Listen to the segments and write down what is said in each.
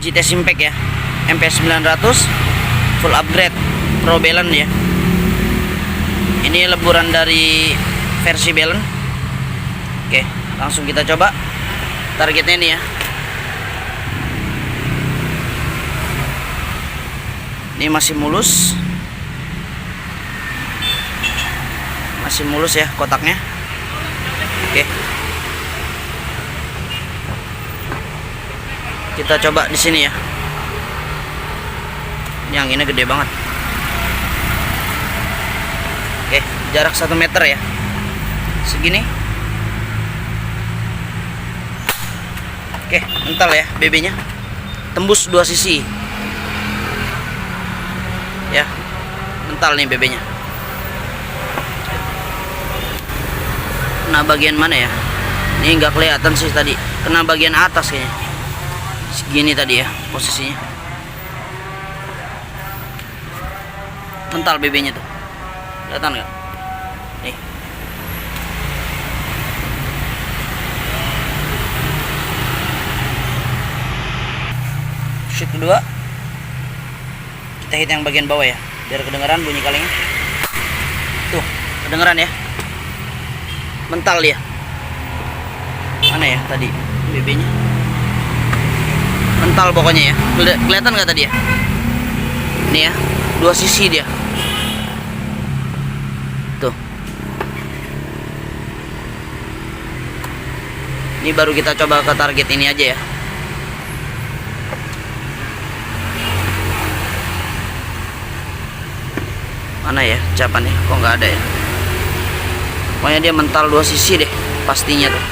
GTS Impact ya, MPS 900 full upgrade Pro Balance ya. Ini leburan dari versi Balance. Oke, langsung kita coba targetnya ini ya. Ini masih mulus ya kotaknya. Oke, kita coba di sini ya. Yang ini gede banget. Oke, jarak 1 meter ya, segini. Oke, mental ya BB nya, tembus 2 sisi ya, mental nih BB nya. Kena bagian mana ya, ini nggak kelihatan sih tadi, kena bagian atas kayaknya, segini tadi ya posisinya. Mental BB nya tuh, kelihatan nggak nih? Shoot kedua, kita hit yang bagian bawah ya, biar kedengeran bunyi kalengnya. Tuh, kedengeran ya, mental ya. Mana ya tadi BB nya, mental pokoknya ya. Kelihatan nggak tadi ya? Ini ya, 2 sisi dia tuh. Ini baru kita coba ke target ini aja ya. Mana ya capannya, kok nggak ada ya? Pokoknya dia mental 2 sisi deh pastinya tuh.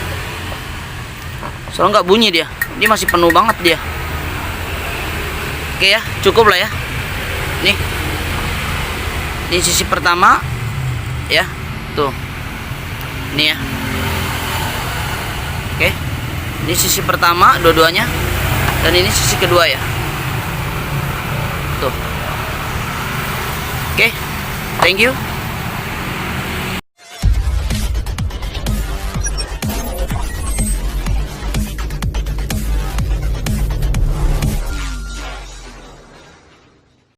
Soalnya nggak bunyi dia masih penuh banget dia. Oke ya, cukup lah ya. Nih, ini sisi pertama ya, tuh, ini ya. Oke, ini sisi pertama dua-duanya, dan ini sisi kedua ya, tuh. Oke, thank you.